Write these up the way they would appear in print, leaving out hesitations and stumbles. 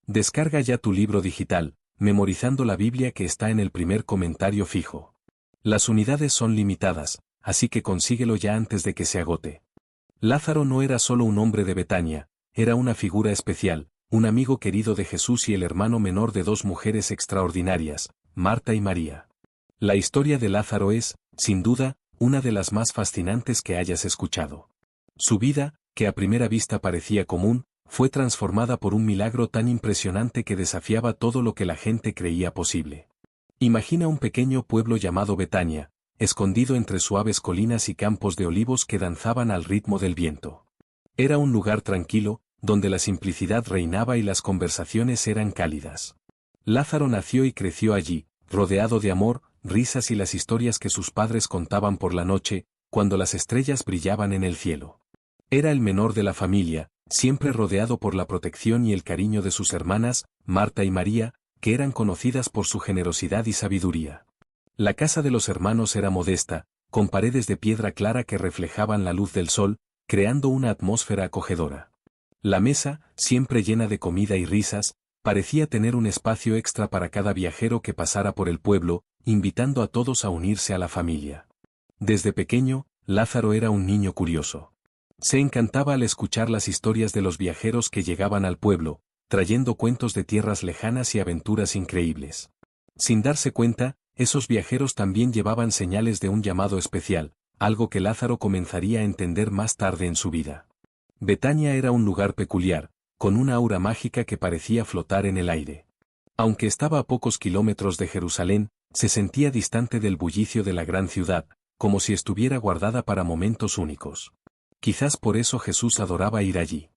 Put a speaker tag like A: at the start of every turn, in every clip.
A: Descarga ya tu libro digital, memorizando la Biblia que está en el primer comentario fijo. Las unidades son limitadas, así que consíguelo ya antes de que se agote. Lázaro no era solo un hombre de Betania, era una figura especial, un amigo querido de Jesús y el hermano menor de dos mujeres extraordinarias, Marta y María. La historia de Lázaro es, sin duda, una de las más fascinantes que hayas escuchado. Su vida, que a primera vista parecía común, fue transformada por un milagro tan impresionante que desafiaba todo lo que la gente creía posible. Imagina un pequeño pueblo llamado Betania, escondido entre suaves colinas y campos de olivos que danzaban al ritmo del viento. Era un lugar tranquilo, donde la simplicidad reinaba y las conversaciones eran cálidas. Lázaro nació y creció allí, rodeado de amor, risas y las historias que sus padres contaban por la noche, cuando las estrellas brillaban en el cielo. Era el menor de la familia, siempre rodeado por la protección y el cariño de sus hermanas, Marta y María, que eran conocidas por su generosidad y sabiduría. La casa de los hermanos era modesta, con paredes de piedra clara que reflejaban la luz del sol, creando una atmósfera acogedora. La mesa, siempre llena de comida y risas, parecía tener un espacio extra para cada viajero que pasara por el pueblo, invitando a todos a unirse a la familia. Desde pequeño, Lázaro era un niño curioso. Se encantaba al escuchar las historias de los viajeros que llegaban al pueblo, trayendo cuentos de tierras lejanas y aventuras increíbles. Sin darse cuenta, esos viajeros también llevaban señales de un llamado especial, algo que Lázaro comenzaría a entender más tarde en su vida. Betania era un lugar peculiar, con una aura mágica que parecía flotar en el aire. Aunque estaba a pocos kilómetros de Jerusalén, se sentía distante del bullicio de la gran ciudad, como si estuviera guardada para momentos únicos. Quizás por eso Jesús adoraba ir allí.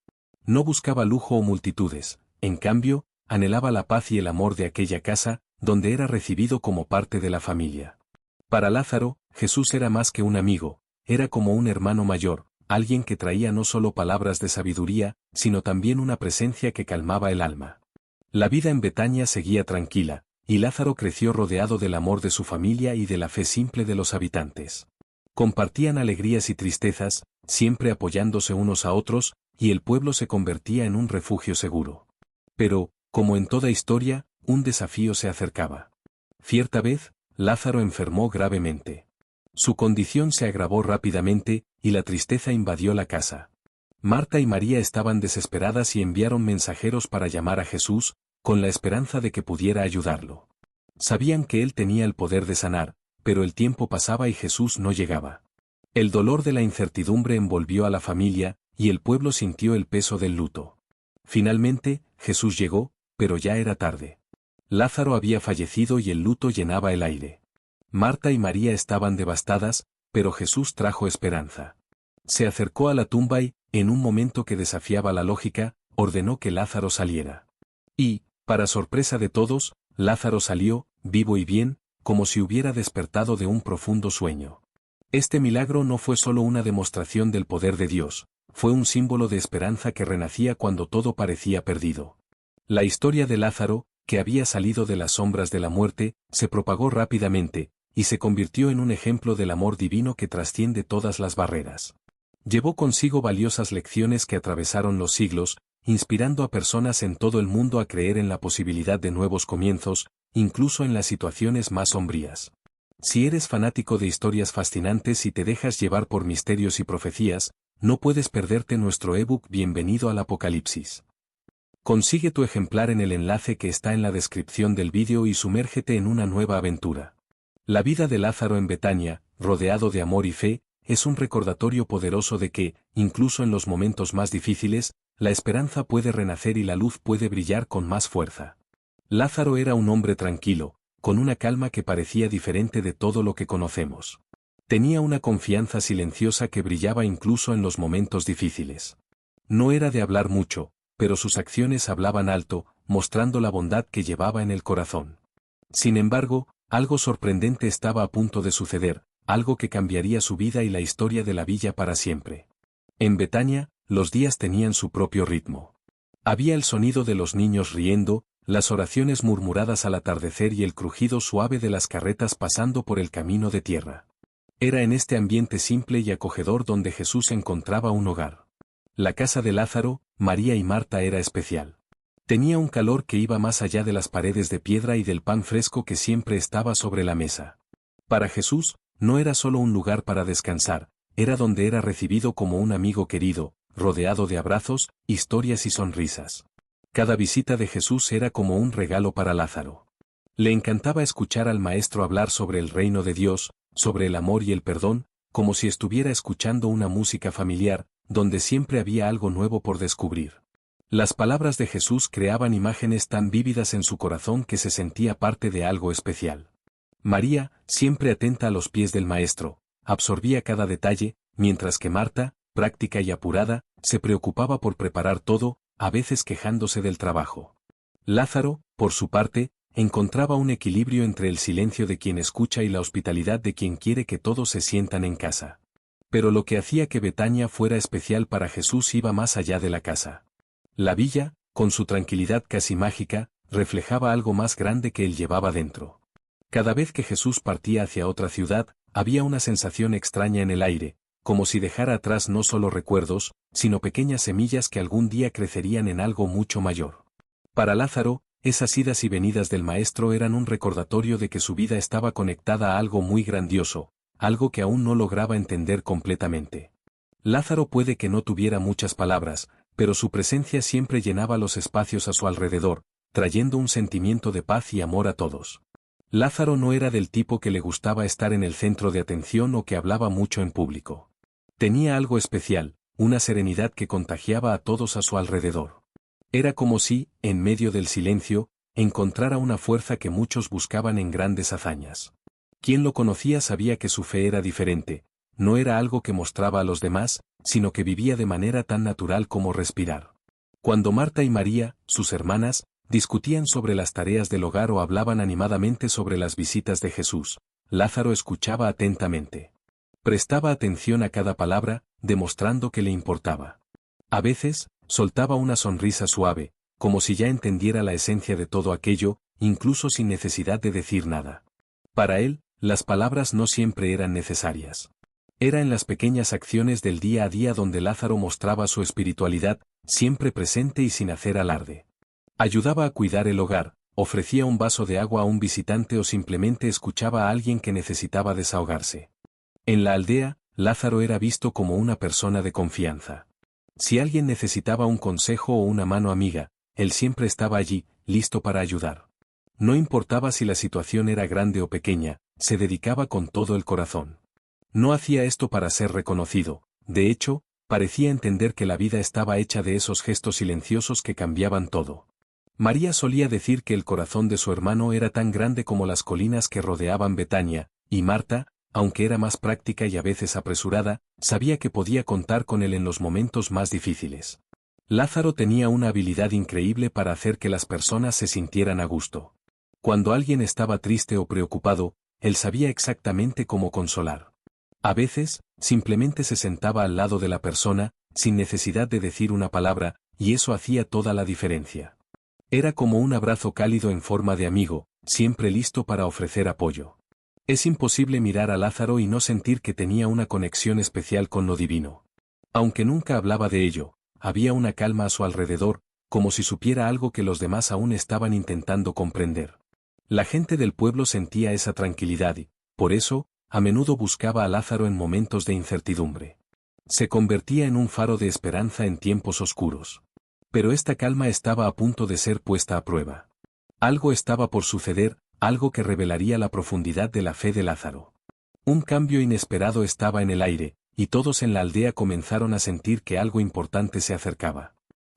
A: No buscaba lujo o multitudes, en cambio, anhelaba la paz y el amor de aquella casa, donde era recibido como parte de la familia. Para Lázaro, Jesús era más que un amigo, era como un hermano mayor, alguien que traía no solo palabras de sabiduría, sino también una presencia que calmaba el alma. La vida en Betania seguía tranquila, y Lázaro creció rodeado del amor de su familia y de la fe simple de los habitantes. Compartían alegrías y tristezas, siempre apoyándose unos a otros, y el pueblo se convertía en un refugio seguro. Pero, como en toda historia, un desafío se acercaba. Cierta vez, Lázaro enfermó gravemente. Su condición se agravó rápidamente, y la tristeza invadió la casa. Marta y María estaban desesperadas y enviaron mensajeros para llamar a Jesús, con la esperanza de que pudiera ayudarlo. Sabían que él tenía el poder de sanar, pero el tiempo pasaba y Jesús no llegaba. El dolor de la incertidumbre envolvió a la familia, y el pueblo sintió el peso del luto. Finalmente, Jesús llegó, pero ya era tarde. Lázaro había fallecido y el luto llenaba el aire. Marta y María estaban devastadas, pero Jesús trajo esperanza. Se acercó a la tumba y, en un momento que desafiaba la lógica, ordenó que Lázaro saliera. Y, para sorpresa de todos, Lázaro salió, vivo y bien, como si hubiera despertado de un profundo sueño. Este milagro no fue solo una demostración del poder de Dios, fue un símbolo de esperanza que renacía cuando todo parecía perdido. La historia de Lázaro, que había salido de las sombras de la muerte, se propagó rápidamente, y se convirtió en un ejemplo del amor divino que trasciende todas las barreras. Llevó consigo valiosas lecciones que atravesaron los siglos, inspirando a personas en todo el mundo a creer en la posibilidad de nuevos comienzos, incluso en las situaciones más sombrías. Si eres fanático de historias fascinantes y te dejas llevar por misterios y profecías, no puedes perderte nuestro ebook Bienvenido al Apocalipsis. Consigue tu ejemplar en el enlace que está en la descripción del vídeo y sumérgete en una nueva aventura. La vida de Lázaro en Betania, rodeado de amor y fe, es un recordatorio poderoso de que, incluso en los momentos más difíciles, la esperanza puede renacer y la luz puede brillar con más fuerza. Lázaro era un hombre tranquilo, con una calma que parecía diferente de todo lo que conocemos. Tenía una confianza silenciosa que brillaba incluso en los momentos difíciles. No era de hablar mucho, pero sus acciones hablaban alto, mostrando la bondad que llevaba en el corazón. Sin embargo, algo sorprendente estaba a punto de suceder, algo que cambiaría su vida y la historia de la villa para siempre. En Betania, los días tenían su propio ritmo. Había el sonido de los niños riendo, las oraciones murmuradas al atardecer y el crujido suave de las carretas pasando por el camino de tierra. Era en este ambiente simple y acogedor donde Jesús encontraba un hogar. La casa de Lázaro, María y Marta era especial. Tenía un calor que iba más allá de las paredes de piedra y del pan fresco que siempre estaba sobre la mesa. Para Jesús, no era solo un lugar para descansar, era donde era recibido como un amigo querido, rodeado de abrazos, historias y sonrisas. Cada visita de Jesús era como un regalo para Lázaro. Le encantaba escuchar al Maestro hablar sobre el reino de Dios, sobre el amor y el perdón, como si estuviera escuchando una música familiar, donde siempre había algo nuevo por descubrir. Las palabras de Jesús creaban imágenes tan vívidas en su corazón que se sentía parte de algo especial. María, siempre atenta a los pies del Maestro, absorbía cada detalle, mientras que Marta, práctica y apurada, se preocupaba por preparar todo, a veces quejándose del trabajo. Lázaro, por su parte, encontraba un equilibrio entre el silencio de quien escucha y la hospitalidad de quien quiere que todos se sientan en casa. Pero lo que hacía que Betania fuera especial para Jesús iba más allá de la casa. La villa, con su tranquilidad casi mágica, reflejaba algo más grande que él llevaba dentro. Cada vez que Jesús partía hacia otra ciudad, había una sensación extraña en el aire, como si dejara atrás no solo recuerdos, sino pequeñas semillas que algún día crecerían en algo mucho mayor. Para Lázaro, esas idas y venidas del Maestro eran un recordatorio de que su vida estaba conectada a algo muy grandioso, algo que aún no lograba entender completamente. Lázaro puede que no tuviera muchas palabras, pero su presencia siempre llenaba los espacios a su alrededor, trayendo un sentimiento de paz y amor a todos. Lázaro no era del tipo que le gustaba estar en el centro de atención o que hablaba mucho en público. Tenía algo especial, una serenidad que contagiaba a todos a su alrededor. Era como si, en medio del silencio, encontrara una fuerza que muchos buscaban en grandes hazañas. Quien lo conocía sabía que su fe era diferente, no era algo que mostraba a los demás, sino que vivía de manera tan natural como respirar. Cuando Marta y María, sus hermanas, discutían sobre las tareas del hogar o hablaban animadamente sobre las visitas de Jesús, Lázaro escuchaba atentamente. Prestaba atención a cada palabra, demostrando que le importaba. A veces, soltaba una sonrisa suave, como si ya entendiera la esencia de todo aquello, incluso sin necesidad de decir nada. Para él, las palabras no siempre eran necesarias. Era en las pequeñas acciones del día a día donde Lázaro mostraba su espiritualidad, siempre presente y sin hacer alarde. Ayudaba a cuidar el hogar, ofrecía un vaso de agua a un visitante o simplemente escuchaba a alguien que necesitaba desahogarse. En la aldea, Lázaro era visto como una persona de confianza. Si alguien necesitaba un consejo o una mano amiga, él siempre estaba allí, listo para ayudar. No importaba si la situación era grande o pequeña, se dedicaba con todo el corazón. No hacía esto para ser reconocido, de hecho, parecía entender que la vida estaba hecha de esos gestos silenciosos que cambiaban todo. María solía decir que el corazón de su hermano era tan grande como las colinas que rodeaban Betania, y Marta, aunque era más práctica y a veces apresurada, sabía que podía contar con él en los momentos más difíciles. Lázaro tenía una habilidad increíble para hacer que las personas se sintieran a gusto. Cuando alguien estaba triste o preocupado, él sabía exactamente cómo consolar. A veces, simplemente se sentaba al lado de la persona, sin necesidad de decir una palabra, y eso hacía toda la diferencia. Era como un abrazo cálido en forma de amigo, siempre listo para ofrecer apoyo. Es imposible mirar a Lázaro y no sentir que tenía una conexión especial con lo divino. Aunque nunca hablaba de ello, había una calma a su alrededor, como si supiera algo que los demás aún estaban intentando comprender. La gente del pueblo sentía esa tranquilidad y, por eso, a menudo buscaba a Lázaro en momentos de incertidumbre. Se convertía en un faro de esperanza en tiempos oscuros. Pero esta calma estaba a punto de ser puesta a prueba. Algo estaba por suceder, algo que revelaría la profundidad de la fe de Lázaro. Un cambio inesperado estaba en el aire, y todos en la aldea comenzaron a sentir que algo importante se acercaba.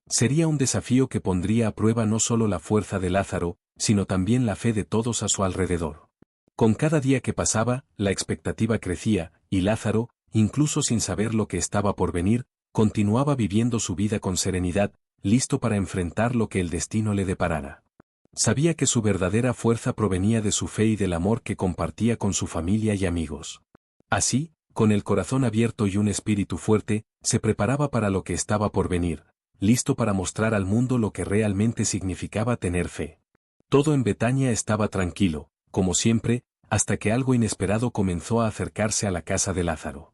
A: Sería un desafío que pondría a prueba no solo la fuerza de Lázaro, sino también la fe de todos a su alrededor. Con cada día que pasaba, la expectativa crecía, y Lázaro, incluso sin saber lo que estaba por venir, continuaba viviendo su vida con serenidad, listo para enfrentar lo que el destino le deparara. Sabía que su verdadera fuerza provenía de su fe y del amor que compartía con su familia y amigos. Así, con el corazón abierto y un espíritu fuerte, se preparaba para lo que estaba por venir, listo para mostrar al mundo lo que realmente significaba tener fe. Todo en Betania estaba tranquilo, como siempre, hasta que algo inesperado comenzó a acercarse a la casa de Lázaro.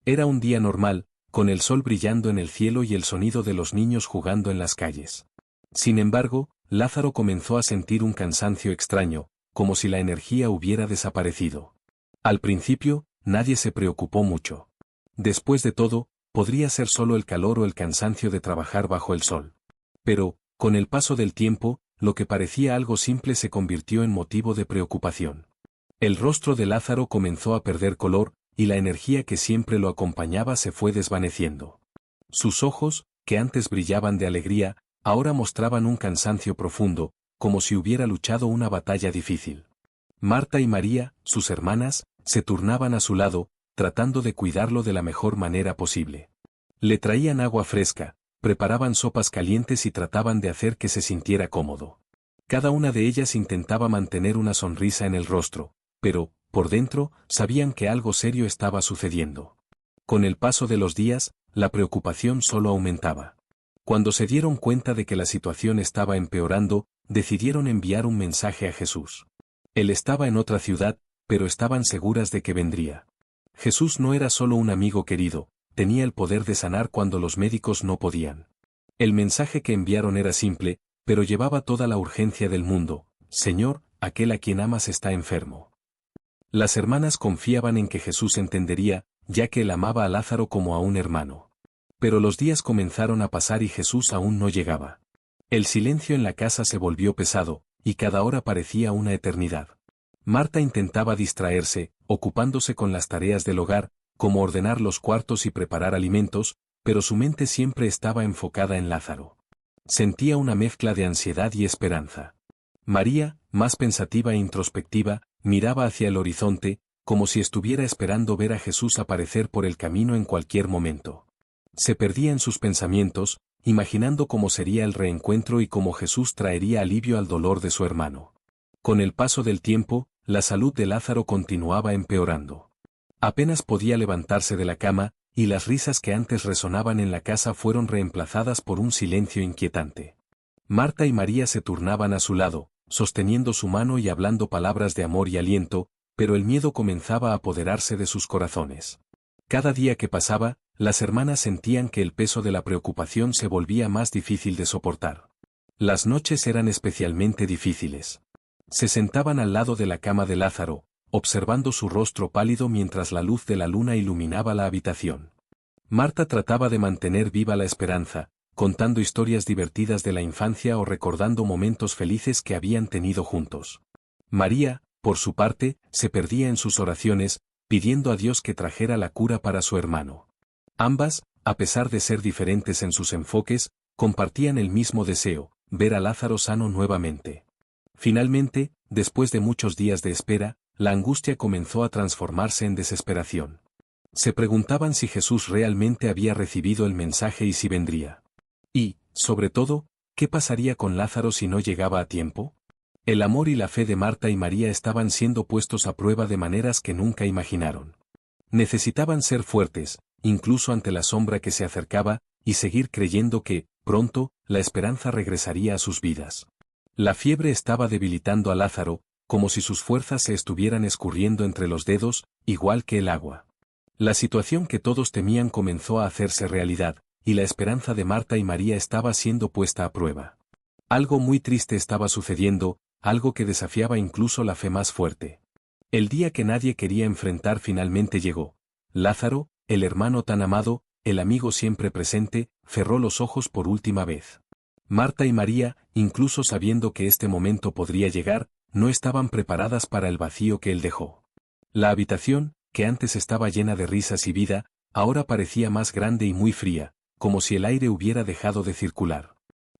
A: Era un día normal, con el sol brillando en el cielo y el sonido de los niños jugando en las calles. Sin embargo, Lázaro comenzó a sentir un cansancio extraño, como si la energía hubiera desaparecido. Al principio, nadie se preocupó mucho. Después de todo, podría ser solo el calor o el cansancio de trabajar bajo el sol. Pero, con el paso del tiempo, lo que parecía algo simple se convirtió en motivo de preocupación. El rostro de Lázaro comenzó a perder color, y la energía que siempre lo acompañaba se fue desvaneciendo. Sus ojos, que antes brillaban de alegría, ahora mostraban un cansancio profundo, como si hubiera luchado una batalla difícil. Marta y María, sus hermanas, se turnaban a su lado, tratando de cuidarlo de la mejor manera posible. Le traían agua fresca, preparaban sopas calientes y trataban de hacer que se sintiera cómodo. Cada una de ellas intentaba mantener una sonrisa en el rostro, pero, por dentro, sabían que algo serio estaba sucediendo. Con el paso de los días, la preocupación solo aumentaba. Cuando se dieron cuenta de que la situación estaba empeorando, decidieron enviar un mensaje a Jesús. Él estaba en otra ciudad, pero estaban seguras de que vendría. Jesús no era solo un amigo querido, tenía el poder de sanar cuando los médicos no podían. El mensaje que enviaron era simple, pero llevaba toda la urgencia del mundo: Señor, aquel a quien amas está enfermo. Las hermanas confiaban en que Jesús entendería, ya que él amaba a Lázaro como a un hermano. Pero los días comenzaron a pasar y Jesús aún no llegaba. El silencio en la casa se volvió pesado, y cada hora parecía una eternidad. Marta intentaba distraerse, ocupándose con las tareas del hogar, como ordenar los cuartos y preparar alimentos, pero su mente siempre estaba enfocada en Lázaro. Sentía una mezcla de ansiedad y esperanza. María, más pensativa e introspectiva, miraba hacia el horizonte, como si estuviera esperando ver a Jesús aparecer por el camino en cualquier momento. Se perdía en sus pensamientos, imaginando cómo sería el reencuentro y cómo Jesús traería alivio al dolor de su hermano. Con el paso del tiempo, la salud de Lázaro continuaba empeorando. Apenas podía levantarse de la cama, y las risas que antes resonaban en la casa fueron reemplazadas por un silencio inquietante. Marta y María se turnaban a su lado, sosteniendo su mano y hablando palabras de amor y aliento, pero el miedo comenzaba a apoderarse de sus corazones. Cada día que pasaba, las hermanas sentían que el peso de la preocupación se volvía más difícil de soportar. Las noches eran especialmente difíciles. Se sentaban al lado de la cama de Lázaro, observando su rostro pálido mientras la luz de la luna iluminaba la habitación. Marta trataba de mantener viva la esperanza, contando historias divertidas de la infancia o recordando momentos felices que habían tenido juntos. María, por su parte, se perdía en sus oraciones, pidiendo a Dios que trajera la cura para su hermano. Ambas, a pesar de ser diferentes en sus enfoques, compartían el mismo deseo: ver a Lázaro sano nuevamente. Finalmente, después de muchos días de espera, la angustia comenzó a transformarse en desesperación. Se preguntaban si Jesús realmente había recibido el mensaje y si vendría. Y, sobre todo, ¿qué pasaría con Lázaro si no llegaba a tiempo? El amor y la fe de Marta y María estaban siendo puestos a prueba de maneras que nunca imaginaron. Necesitaban ser fuertes, incluso ante la sombra que se acercaba, y seguir creyendo que, pronto, la esperanza regresaría a sus vidas. La fiebre estaba debilitando a Lázaro, como si sus fuerzas se estuvieran escurriendo entre los dedos, igual que el agua. La situación que todos temían comenzó a hacerse realidad, y la esperanza de Marta y María estaba siendo puesta a prueba. Algo muy triste estaba sucediendo, algo que desafiaba incluso la fe más fuerte. El día que nadie quería enfrentar finalmente llegó. Lázaro, el hermano tan amado, el amigo siempre presente, cerró los ojos por última vez. Marta y María, incluso sabiendo que este momento podría llegar, no estaban preparadas para el vacío que él dejó. La habitación, que antes estaba llena de risas y vida, ahora parecía más grande y muy fría, como si el aire hubiera dejado de circular.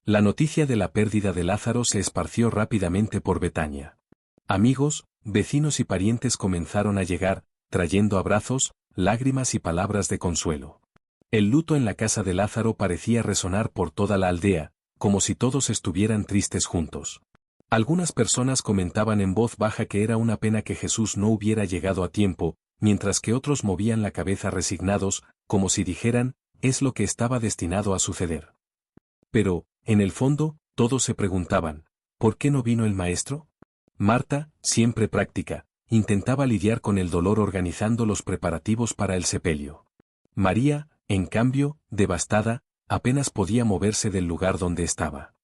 A: La noticia de la pérdida de Lázaro se esparció rápidamente por Betania. Amigos, vecinos y parientes comenzaron a llegar, trayendo abrazos, lágrimas y palabras de consuelo. El luto en la casa de Lázaro parecía resonar por toda la aldea, como si todos estuvieran tristes juntos. Algunas personas comentaban en voz baja que era una pena que Jesús no hubiera llegado a tiempo, mientras que otros movían la cabeza resignados, como si dijeran: es lo que estaba destinado a suceder. Pero, en el fondo, todos se preguntaban: ¿por qué no vino el maestro? Marta, siempre práctica, intentaba lidiar con el dolor organizando los preparativos para el sepelio. María, en cambio, devastada, apenas podía moverse del lugar donde estaba.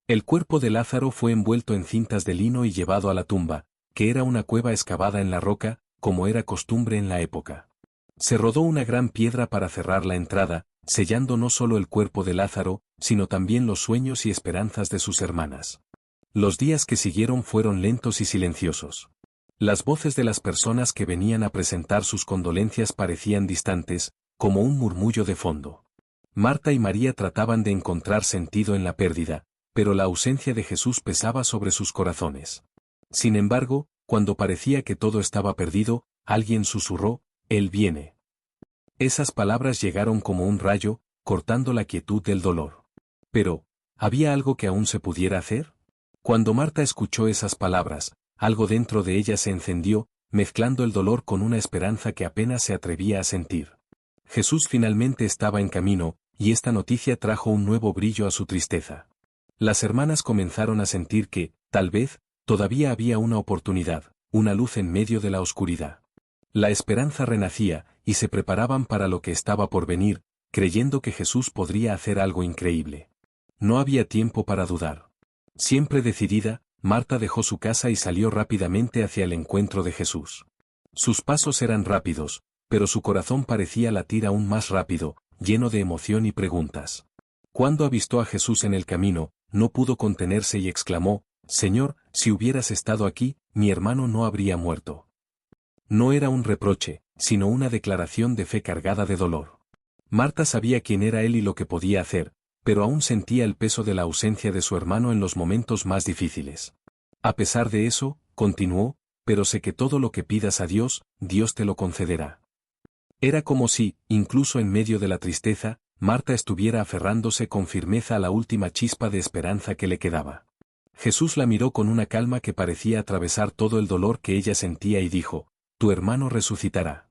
A: El cuerpo de Lázaro fue envuelto en cintas de lino y llevado a la tumba, que era una cueva excavada en la roca, como era costumbre en la época. Se rodó una gran piedra para cerrar la entrada, sellando no solo el cuerpo de Lázaro, sino también los sueños y esperanzas de sus hermanas. Los días que siguieron fueron lentos y silenciosos. Las voces de las personas que venían a presentar sus condolencias parecían distantes, como un murmullo de fondo. Marta y María trataban de encontrar sentido en la pérdida, pero la ausencia de Jesús pesaba sobre sus corazones. Sin embargo, cuando parecía que todo estaba perdido, alguien susurró: «Él viene». Esas palabras llegaron como un rayo, cortando la quietud del dolor. Pero, ¿había algo que aún se pudiera hacer? Cuando Marta escuchó esas palabras, algo dentro de ella se encendió, mezclando el dolor con una esperanza que apenas se atrevía a sentir. Jesús finalmente estaba en camino, y esta noticia trajo un nuevo brillo a su tristeza. Las hermanas comenzaron a sentir que, tal vez, todavía había una oportunidad, una luz en medio de la oscuridad. La esperanza renacía, y se preparaban para lo que estaba por venir, creyendo que Jesús podría hacer algo increíble. No había tiempo para dudar. Siempre decidida, Marta dejó su casa y salió rápidamente hacia el encuentro de Jesús. Sus pasos eran rápidos, pero su corazón parecía latir aún más rápido, lleno de emoción y preguntas. Cuando avistó a Jesús en el camino, no pudo contenerse y exclamó: «Señor, si hubieras estado aquí, mi hermano no habría muerto». No era un reproche, sino una declaración de fe cargada de dolor. Marta sabía quién era él y lo que podía hacer, pero aún sentía el peso de la ausencia de su hermano en los momentos más difíciles. A pesar de eso, continuó: «Pero sé que todo lo que pidas a Dios, Dios te lo concederá». Era como si, incluso en medio de la tristeza, Marta estuviera aferrándose con firmeza a la última chispa de esperanza que le quedaba. Jesús la miró con una calma que parecía atravesar todo el dolor que ella sentía y dijo: «Tu hermano resucitará».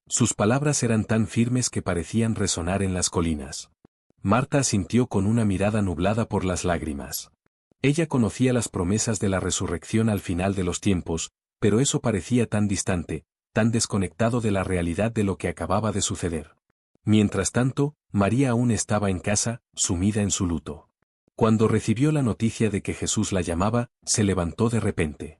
A: Sus palabras eran tan firmes que parecían resonar en las colinas. Marta asintió con una mirada nublada por las lágrimas. Ella conocía las promesas de la resurrección al final de los tiempos, pero eso parecía tan distante, tan desconectado de la realidad de lo que acababa de suceder. Mientras tanto, María aún estaba en casa, sumida en su luto. Cuando recibió la noticia de que Jesús la llamaba, se levantó de repente.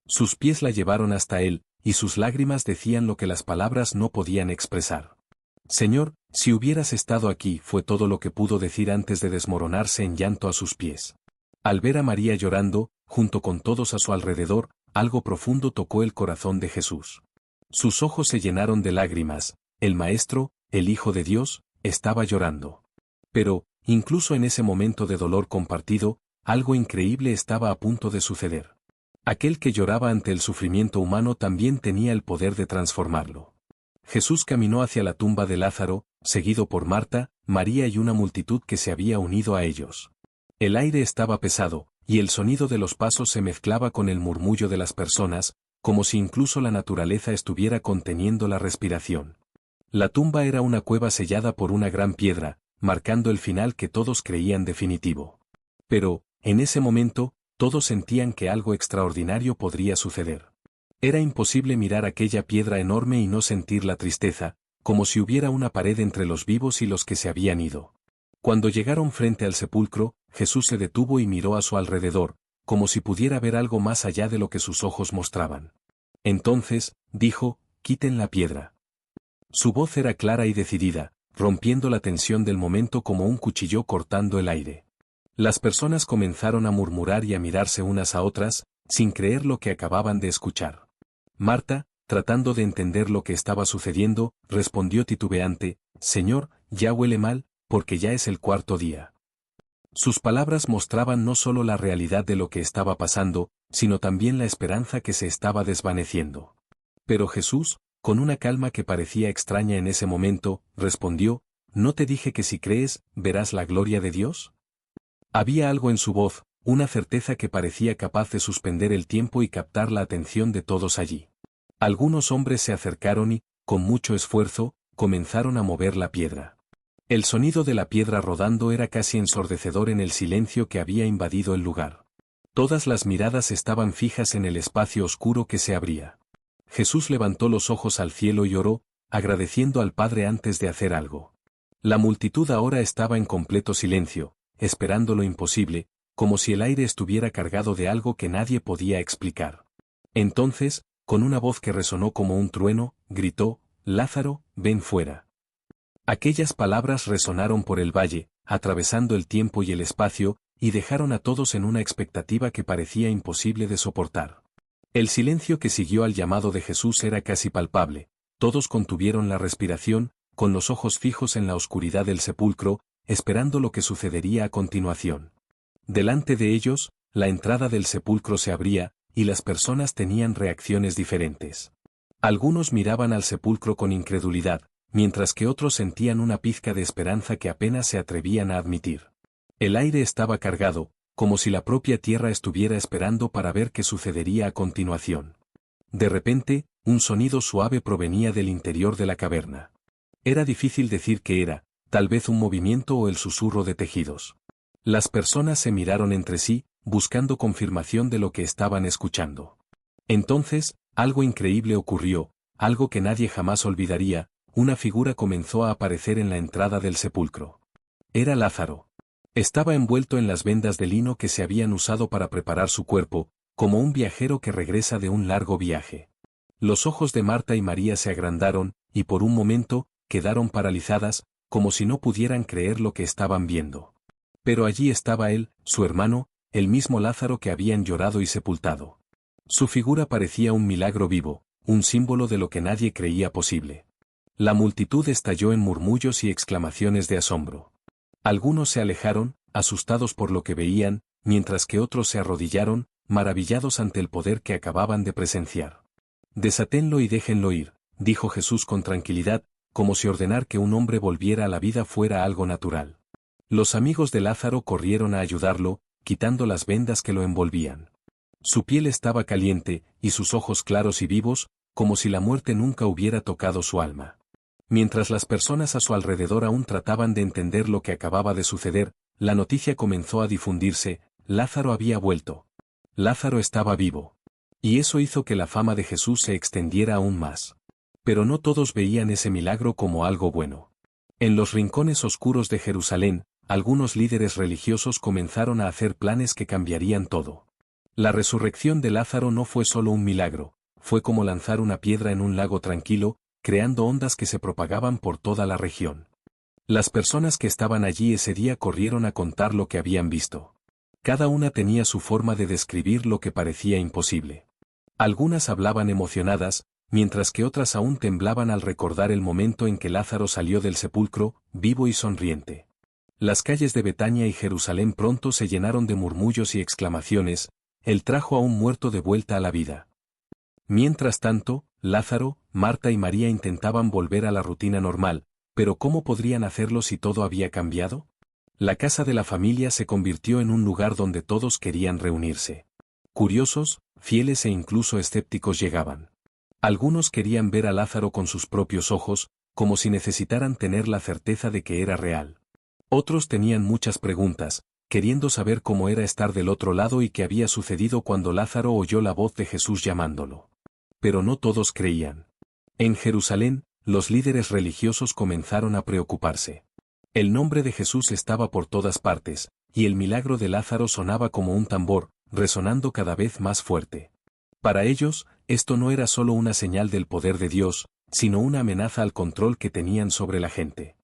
A: Sus pies la llevaron hasta él, y sus lágrimas decían lo que las palabras no podían expresar. «Señor, si hubieras estado aquí», fue todo lo que pudo decir antes de desmoronarse en llanto a sus pies. Al ver a María llorando, junto con todos a su alrededor, algo profundo tocó el corazón de Jesús. Sus ojos se llenaron de lágrimas. El Maestro, el Hijo de Dios, estaba llorando. Pero, incluso en ese momento de dolor compartido, algo increíble estaba a punto de suceder. Aquel que lloraba ante el sufrimiento humano también tenía el poder de transformarlo. Jesús caminó hacia la tumba de Lázaro, seguido por Marta, María y una multitud que se había unido a ellos. El aire estaba pesado, y el sonido de los pasos se mezclaba con el murmullo de las personas, como si incluso la naturaleza estuviera conteniendo la respiración. La tumba era una cueva sellada por una gran piedra, marcando el final que todos creían definitivo. Pero, en ese momento, todos sentían que algo extraordinario podría suceder. Era imposible mirar aquella piedra enorme y no sentir la tristeza, como si hubiera una pared entre los vivos y los que se habían ido. Cuando llegaron frente al sepulcro, Jesús se detuvo y miró a su alrededor, como si pudiera ver algo más allá de lo que sus ojos mostraban. Entonces, dijo: «Quiten la piedra». Su voz era clara y decidida, rompiendo la tensión del momento como un cuchillo cortando el aire. Las personas comenzaron a murmurar y a mirarse unas a otras, sin creer lo que acababan de escuchar. Marta, tratando de entender lo que estaba sucediendo, respondió titubeante: «Señor, ya huele mal, porque ya es el cuarto día». Sus palabras mostraban no solo la realidad de lo que estaba pasando, sino también la esperanza que se estaba desvaneciendo. Pero Jesús, con una calma que parecía extraña en ese momento, respondió: «¿No te dije que si crees, verás la gloria de Dios?». Había algo en su voz, una certeza que parecía capaz de suspender el tiempo y captar la atención de todos allí. Algunos hombres se acercaron y, con mucho esfuerzo, comenzaron a mover la piedra. El sonido de la piedra rodando era casi ensordecedor en el silencio que había invadido el lugar. Todas las miradas estaban fijas en el espacio oscuro que se abría. Jesús levantó los ojos al cielo y oró, agradeciendo al Padre antes de hacer algo. La multitud ahora estaba en completo silencio, esperando lo imposible, como si el aire estuviera cargado de algo que nadie podía explicar. Entonces, con una voz que resonó como un trueno, gritó, «Lázaro, ven fuera». Aquellas palabras resonaron por el valle, atravesando el tiempo y el espacio, y dejaron a todos en una expectativa que parecía imposible de soportar. El silencio que siguió al llamado de Jesús era casi palpable, todos contuvieron la respiración, con los ojos fijos en la oscuridad del sepulcro, esperando lo que sucedería a continuación. Delante de ellos, la entrada del sepulcro se abría, y las personas tenían reacciones diferentes. Algunos miraban al sepulcro con incredulidad, mientras que otros sentían una pizca de esperanza que apenas se atrevían a admitir. El aire estaba cargado, como si la propia tierra estuviera esperando para ver qué sucedería a continuación. De repente, un sonido suave provenía del interior de la caverna. Era difícil decir qué era, tal vez un movimiento o el susurro de tejidos. Las personas se miraron entre sí, buscando confirmación de lo que estaban escuchando. Entonces, algo increíble ocurrió, algo que nadie jamás olvidaría, una figura comenzó a aparecer en la entrada del sepulcro. Era Lázaro. Estaba envuelto en las vendas de lino que se habían usado para preparar su cuerpo, como un viajero que regresa de un largo viaje. Los ojos de Marta y María se agrandaron, y por un momento, quedaron paralizadas, como si no pudieran creer lo que estaban viendo. Pero allí estaba él, su hermano, el mismo Lázaro que habían llorado y sepultado. Su figura parecía un milagro vivo, un símbolo de lo que nadie creía posible. La multitud estalló en murmullos y exclamaciones de asombro. Algunos se alejaron, asustados por lo que veían, mientras que otros se arrodillaron, maravillados ante el poder que acababan de presenciar. «Desátenlo y déjenlo ir», dijo Jesús con tranquilidad, como si ordenar que un hombre volviera a la vida fuera algo natural. Los amigos de Lázaro corrieron a ayudarlo, quitando las vendas que lo envolvían. Su piel estaba caliente, y sus ojos claros y vivos, como si la muerte nunca hubiera tocado su alma. Mientras las personas a su alrededor aún trataban de entender lo que acababa de suceder, la noticia comenzó a difundirse: Lázaro había vuelto. Lázaro estaba vivo. Y eso hizo que la fama de Jesús se extendiera aún más. Pero no todos veían ese milagro como algo bueno. En los rincones oscuros de Jerusalén, algunos líderes religiosos comenzaron a hacer planes que cambiarían todo. La resurrección de Lázaro no fue solo un milagro, fue como lanzar una piedra en un lago tranquilo, creando ondas que se propagaban por toda la región. Las personas que estaban allí ese día corrieron a contar lo que habían visto. Cada una tenía su forma de describir lo que parecía imposible. Algunas hablaban emocionadas, mientras que otras aún temblaban al recordar el momento en que Lázaro salió del sepulcro, vivo y sonriente. Las calles de Betania y Jerusalén pronto se llenaron de murmullos y exclamaciones: «Él trajo a un muerto de vuelta a la vida». Mientras tanto, Lázaro, Marta y María intentaban volver a la rutina normal, pero ¿cómo podrían hacerlo si todo había cambiado? La casa de la familia se convirtió en un lugar donde todos querían reunirse. Curiosos, fieles e incluso escépticos llegaban. Algunos querían ver a Lázaro con sus propios ojos, como si necesitaran tener la certeza de que era real. Otros tenían muchas preguntas, queriendo saber cómo era estar del otro lado y qué había sucedido cuando Lázaro oyó la voz de Jesús llamándolo. Pero no todos creían. En Jerusalén, los líderes religiosos comenzaron a preocuparse. El nombre de Jesús estaba por todas partes, y el milagro de Lázaro sonaba como un tambor, resonando cada vez más fuerte. Para ellos, esto no era solo una señal del poder de Dios, sino una amenaza al control que tenían sobre la gente.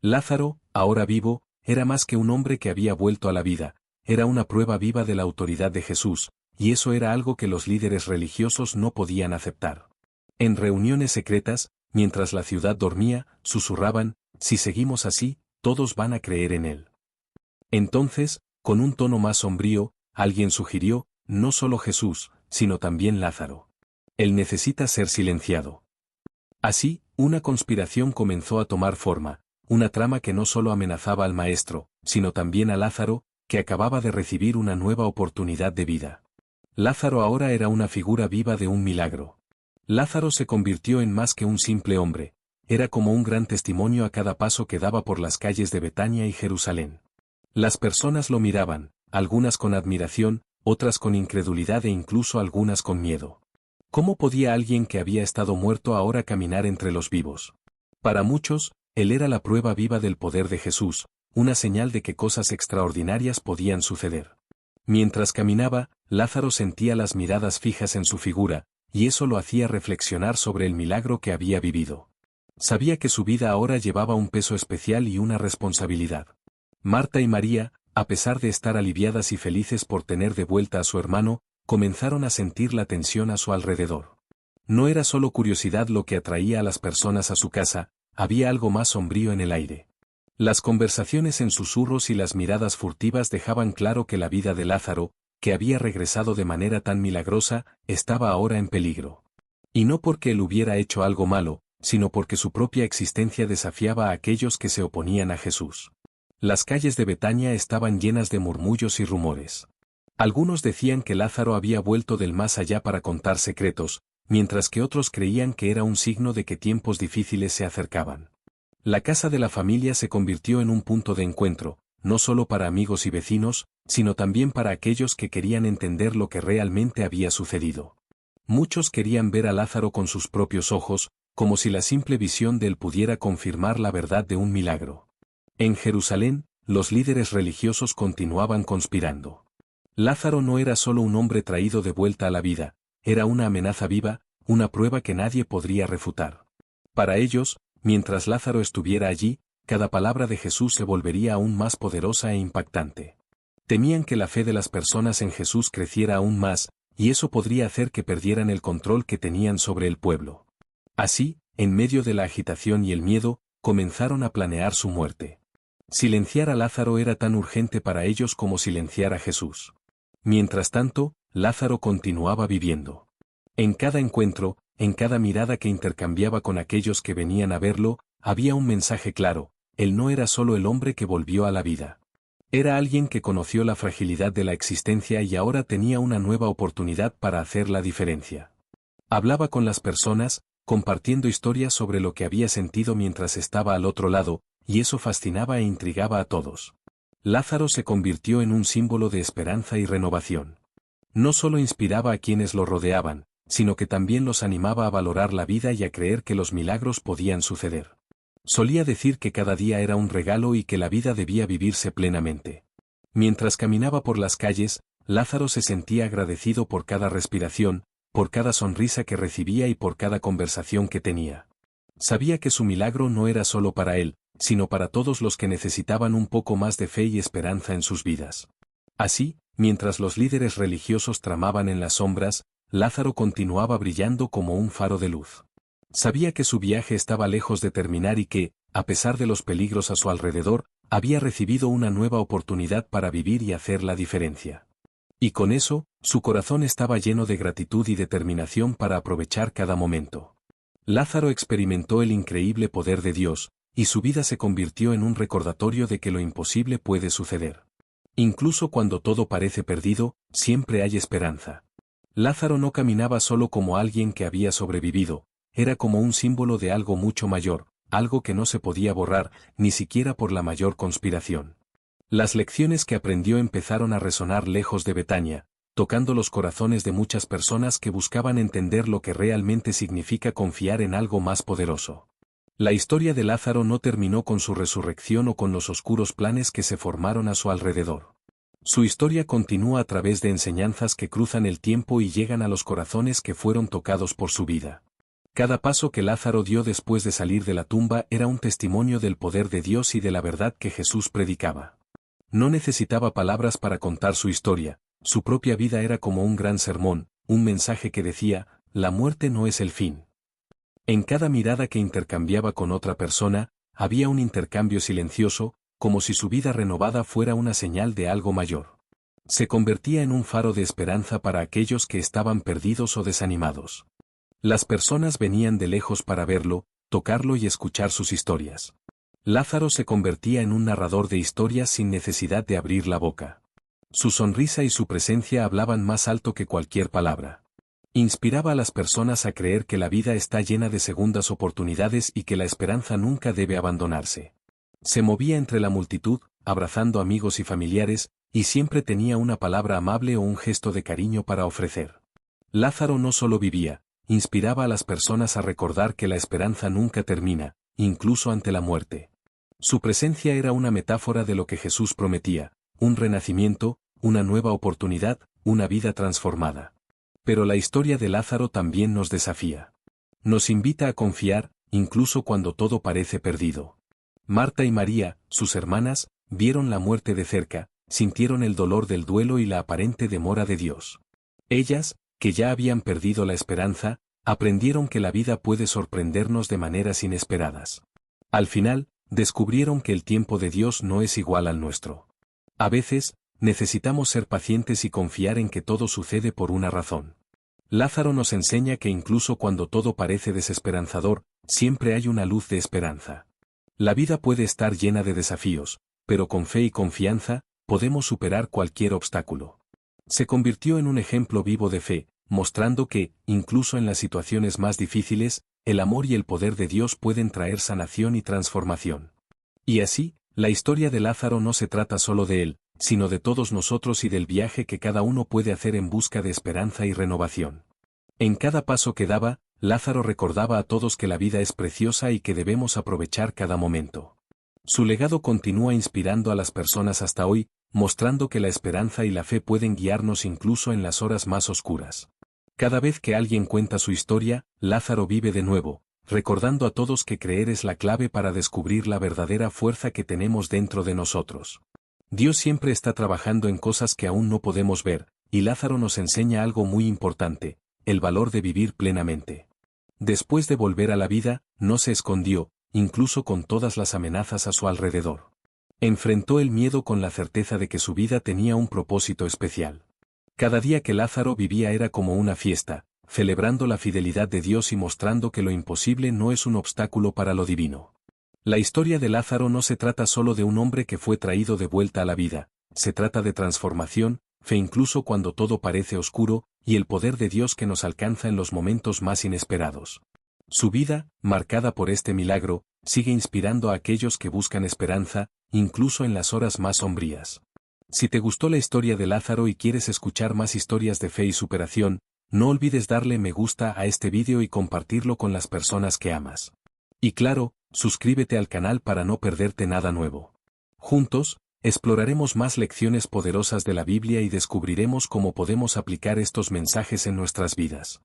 A: Lázaro, ahora vivo, era más que un hombre que había vuelto a la vida, era una prueba viva de la autoridad de Jesús, y eso era algo que los líderes religiosos no podían aceptar. En reuniones secretas, mientras la ciudad dormía, susurraban: «Si seguimos así, todos van a creer en él». Entonces, con un tono más sombrío, alguien sugirió: «No solo Jesús, sino también Lázaro. Él necesita ser silenciado». Así, una conspiración comenzó a tomar forma, una trama que no solo amenazaba al maestro, sino también a Lázaro, que acababa de recibir una nueva oportunidad de vida. Lázaro ahora era una figura viva de un milagro. Lázaro se convirtió en más que un simple hombre, era como un gran testimonio a cada paso que daba por las calles de Betania y Jerusalén. Las personas lo miraban, algunas con admiración, otras con incredulidad e incluso algunas con miedo. ¿Cómo podía alguien que había estado muerto ahora caminar entre los vivos? Para muchos, él era la prueba viva del poder de Jesús, una señal de que cosas extraordinarias podían suceder. Mientras caminaba, Lázaro sentía las miradas fijas en su figura, y eso lo hacía reflexionar sobre el milagro que había vivido. Sabía que su vida ahora llevaba un peso especial y una responsabilidad. Marta y María, a pesar de estar aliviadas y felices por tener de vuelta a su hermano, comenzaron a sentir la tensión a su alrededor. No era solo curiosidad lo que atraía a las personas a su casa, había algo más sombrío en el aire. Las conversaciones en susurros y las miradas furtivas dejaban claro que la vida de Lázaro, que había regresado de manera tan milagrosa, estaba ahora en peligro. Y no porque él hubiera hecho algo malo, sino porque su propia existencia desafiaba a aquellos que se oponían a Jesús. Las calles de Betania estaban llenas de murmullos y rumores. Algunos decían que Lázaro había vuelto del más allá para contar secretos, mientras que otros creían que era un signo de que tiempos difíciles se acercaban. La casa de la familia se convirtió en un punto de encuentro, no solo para amigos y vecinos, sino también para aquellos que querían entender lo que realmente había sucedido. Muchos querían ver a Lázaro con sus propios ojos, como si la simple visión de él pudiera confirmar la verdad de un milagro. En Jerusalén, los líderes religiosos continuaban conspirando. Lázaro no era solo un hombre traído de vuelta a la vida, era una amenaza viva, una prueba que nadie podría refutar. Para ellos, mientras Lázaro estuviera allí, cada palabra de Jesús se volvería aún más poderosa e impactante. Temían que la fe de las personas en Jesús creciera aún más, y eso podría hacer que perdieran el control que tenían sobre el pueblo. Así, en medio de la agitación y el miedo, comenzaron a planear su muerte. Silenciar a Lázaro era tan urgente para ellos como silenciar a Jesús. Mientras tanto, Lázaro continuaba viviendo. En cada encuentro, en cada mirada que intercambiaba con aquellos que venían a verlo, había un mensaje claro: él no era solo el hombre que volvió a la vida. Era alguien que conoció la fragilidad de la existencia y ahora tenía una nueva oportunidad para hacer la diferencia. Hablaba con las personas, compartiendo historias sobre lo que había sentido mientras estaba al otro lado, y eso fascinaba e intrigaba a todos. Lázaro se convirtió en un símbolo de esperanza y renovación. No solo inspiraba a quienes lo rodeaban, sino que también los animaba a valorar la vida y a creer que los milagros podían suceder. Solía decir que cada día era un regalo y que la vida debía vivirse plenamente. Mientras caminaba por las calles, Lázaro se sentía agradecido por cada respiración, por cada sonrisa que recibía y por cada conversación que tenía. Sabía que su milagro no era solo para él, sino para todos los que necesitaban un poco más de fe y esperanza en sus vidas. Así, mientras los líderes religiosos tramaban en las sombras, Lázaro continuaba brillando como un faro de luz. Sabía que su viaje estaba lejos de terminar y que, a pesar de los peligros a su alrededor, había recibido una nueva oportunidad para vivir y hacer la diferencia. Y con eso, su corazón estaba lleno de gratitud y determinación para aprovechar cada momento. Lázaro experimentó el increíble poder de Dios, y su vida se convirtió en un recordatorio de que lo imposible puede suceder. Incluso cuando todo parece perdido, siempre hay esperanza. Lázaro no caminaba solo como alguien que había sobrevivido, era como un símbolo de algo mucho mayor, algo que no se podía borrar, ni siquiera por la mayor conspiración. Las lecciones que aprendió empezaron a resonar lejos de Betania, tocando los corazones de muchas personas que buscaban entender lo que realmente significa confiar en algo más poderoso. La historia de Lázaro no terminó con su resurrección o con los oscuros planes que se formaron a su alrededor. Su historia continúa a través de enseñanzas que cruzan el tiempo y llegan a los corazones que fueron tocados por su vida. Cada paso que Lázaro dio después de salir de la tumba era un testimonio del poder de Dios y de la verdad que Jesús predicaba. No necesitaba palabras para contar su historia, su propia vida era como un gran sermón, un mensaje que decía: la muerte no es el fin. En cada mirada que intercambiaba con otra persona, había un intercambio silencioso, como si su vida renovada fuera una señal de algo mayor. Se convertía en un faro de esperanza para aquellos que estaban perdidos o desanimados. Las personas venían de lejos para verlo, tocarlo y escuchar sus historias. Lázaro se convertía en un narrador de historias sin necesidad de abrir la boca. Su sonrisa y su presencia hablaban más alto que cualquier palabra. Inspiraba a las personas a creer que la vida está llena de segundas oportunidades y que la esperanza nunca debe abandonarse. Se movía entre la multitud, abrazando amigos y familiares, y siempre tenía una palabra amable o un gesto de cariño para ofrecer. Lázaro no solo vivía, inspiraba a las personas a recordar que la esperanza nunca termina, incluso ante la muerte. Su presencia era una metáfora de lo que Jesús prometía: un renacimiento, una nueva oportunidad, una vida transformada. Pero la historia de Lázaro también nos desafía. Nos invita a confiar, incluso cuando todo parece perdido. Marta y María, sus hermanas, vieron la muerte de cerca, sintieron el dolor del duelo y la aparente demora de Dios. Ellas, que ya habían perdido la esperanza, aprendieron que la vida puede sorprendernos de maneras inesperadas. Al final, descubrieron que el tiempo de Dios no es igual al nuestro. A veces, necesitamos ser pacientes y confiar en que todo sucede por una razón. Lázaro nos enseña que incluso cuando todo parece desesperanzador, siempre hay una luz de esperanza. La vida puede estar llena de desafíos, pero con fe y confianza, podemos superar cualquier obstáculo. Se convirtió en un ejemplo vivo de fe, mostrando que, incluso en las situaciones más difíciles, el amor y el poder de Dios pueden traer sanación y transformación. Y así, la historia de Lázaro no se trata solo de él, sino de todos nosotros y del viaje que cada uno puede hacer en busca de esperanza y renovación. En cada paso que daba, Lázaro recordaba a todos que la vida es preciosa y que debemos aprovechar cada momento. Su legado continúa inspirando a las personas hasta hoy, mostrando que la esperanza y la fe pueden guiarnos incluso en las horas más oscuras. Cada vez que alguien cuenta su historia, Lázaro vive de nuevo, recordando a todos que creer es la clave para descubrir la verdadera fuerza que tenemos dentro de nosotros. Dios siempre está trabajando en cosas que aún no podemos ver, y Lázaro nos enseña algo muy importante, el valor de vivir plenamente. Después de volver a la vida, no se escondió, incluso con todas las amenazas a su alrededor. Enfrentó el miedo con la certeza de que su vida tenía un propósito especial. Cada día que Lázaro vivía era como una fiesta, celebrando la fidelidad de Dios y mostrando que lo imposible no es un obstáculo para lo divino. La historia de Lázaro no se trata solo de un hombre que fue traído de vuelta a la vida, se trata de transformación, fe incluso cuando todo parece oscuro, y el poder de Dios que nos alcanza en los momentos más inesperados. Su vida, marcada por este milagro, sigue inspirando a aquellos que buscan esperanza, incluso en las horas más sombrías. Si te gustó la historia de Lázaro y quieres escuchar más historias de fe y superación, no olvides darle me gusta a este vídeo y compartirlo con las personas que amas. Y claro, suscríbete al canal para no perderte nada nuevo. Juntos, exploraremos más lecciones poderosas de la Biblia y descubriremos cómo podemos aplicar estos mensajes en nuestras vidas.